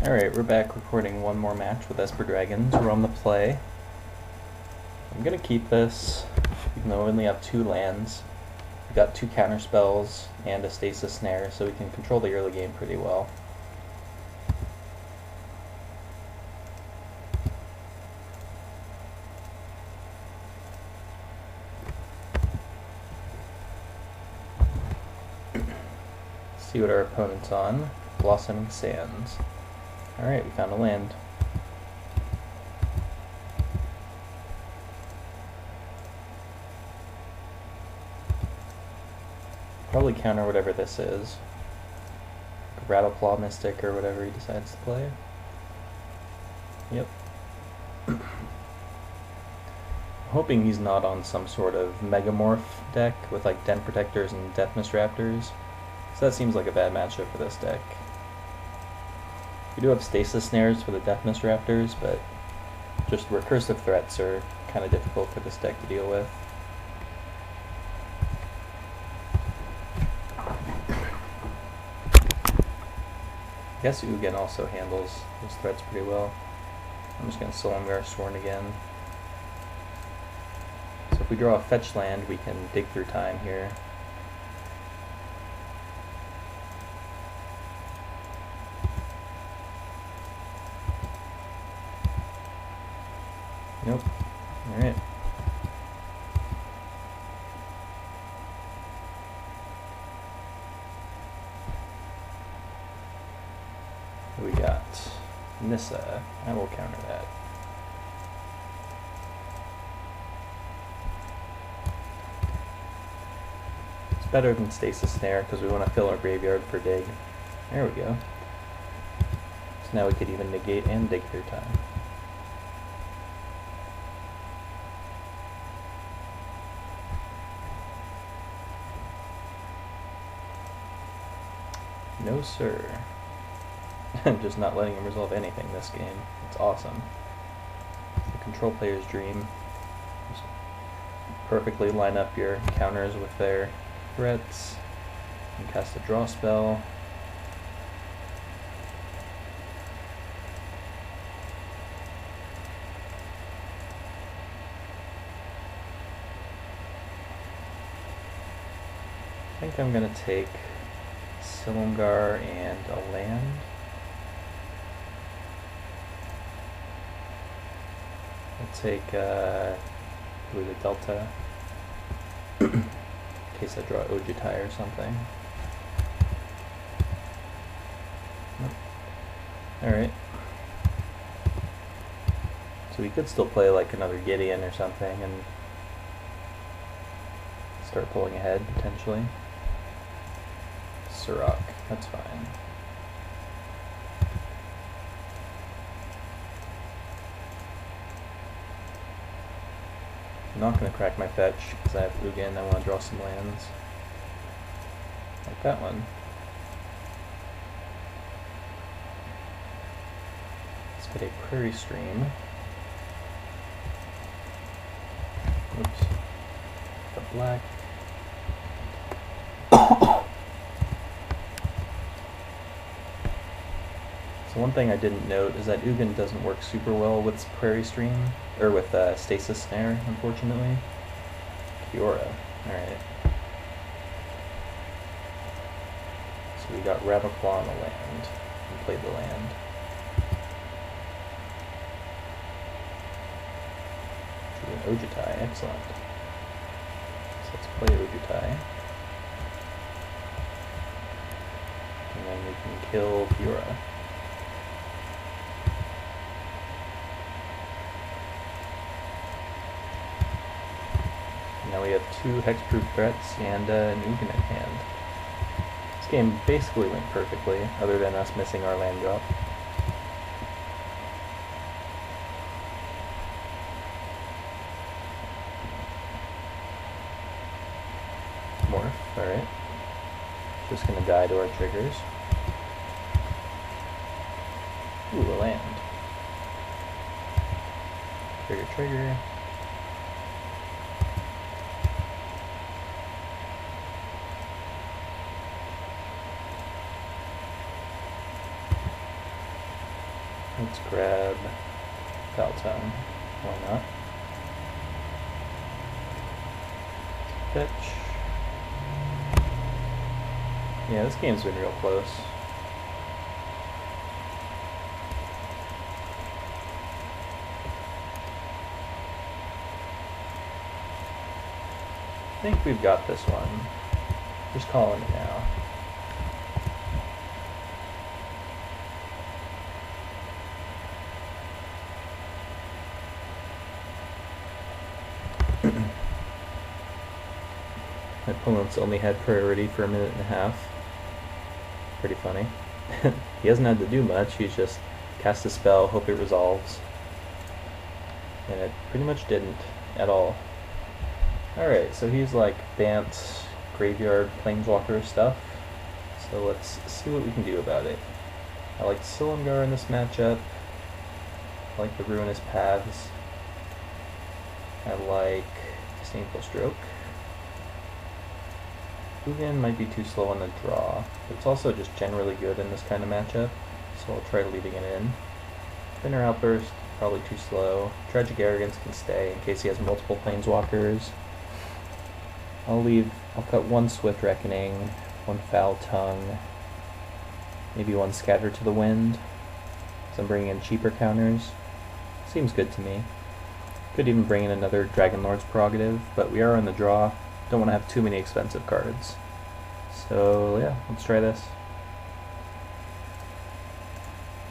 Alright, we're back recording one more match with Esper Dragons. We're on the play. I'm gonna keep this, even though we only have 2 lands. We've got 2 counter spells and a stasis snare, so we can control the early game pretty well. See what our opponent's on. Blossoming Sands. Alright, we found a land. Probably counter whatever this is. Rattleclaw Mystic or whatever he decides to play. Yep. I'm hoping he's not on some sort of Megamorph deck with like Den Protectors and Deathmist Raptors. So that seems like a bad matchup for this deck. We do have Stasis Snares for the Deathmist Raptors, but just recursive threats are kind of difficult for this deck to deal with. I guess Ugin also handles those threats pretty well. I'm just going to Silumgar Sworn again. So if we draw a fetch land, we can dig through time here. Nope. Alright. What we got? Nissa. I will counter that. It's better than Stasis Snare because we want to fill our graveyard for dig. There we go. So now we could even negate and dig through time. No sir. I'm just not letting him resolve anything this game. It's awesome. The control player's dream. Just perfectly line up your counters with their threats. And cast a draw spell. I think I'm gonna take Silumgar and a land. I'll take the Delta in case I draw Ojutai or something. Nope. Alright. So we could still play like another Gideon or something and start pulling ahead potentially. Sirach, that's fine. I'm not going to crack my fetch because I have Ugin. I want to draw some lands. Like that one. Let's get a Prairie Stream. Oops. The black. So one thing I didn't note is that Ugin doesn't work super well with Prairie Stream, or with Stasis Snare, unfortunately. Kiora, alright. So we got Rattleclaw on the land. We played the land. Drew an Ojutai, excellent. So let's play Ojutai. And then we can kill Kiora. Now we have 2 hexproof threats and an Ugin in hand. This game basically went perfectly, other than us missing our land drop. Morph, alright. Just gonna die to our triggers. Ooh, a land. Trigger, trigger. Let's grab Falton. Why not? Pitch. Yeah, this game's been real close. I think we've got this one. Just calling it now. My opponent's only had priority for a minute and a half. Pretty funny. He hasn't had to do much, he's just cast a spell, hope it resolves. And it pretty much didn't at all. Alright, so he's like Bant, Graveyard, Planeswalker stuff. So let's see what we can do about it. I like Silumgar in this matchup. I like the Ruinous Paths. I like Disdainful Stroke. Ugin might be too slow on the draw, but it's also just generally good in this kind of matchup, so I'll try leaving it in. Thinner Outburst, probably too slow. Tragic Arrogance can stay in case he has multiple Planeswalkers. I'll cut one Swift Reckoning, one Foul Tongue, maybe one Scatter to the Wind, because I'm bringing in cheaper counters. Seems good to me. Could even bring in another Dragonlord's Prerogative, but we are on the draw. Don't want to have too many expensive cards. So yeah, let's try this.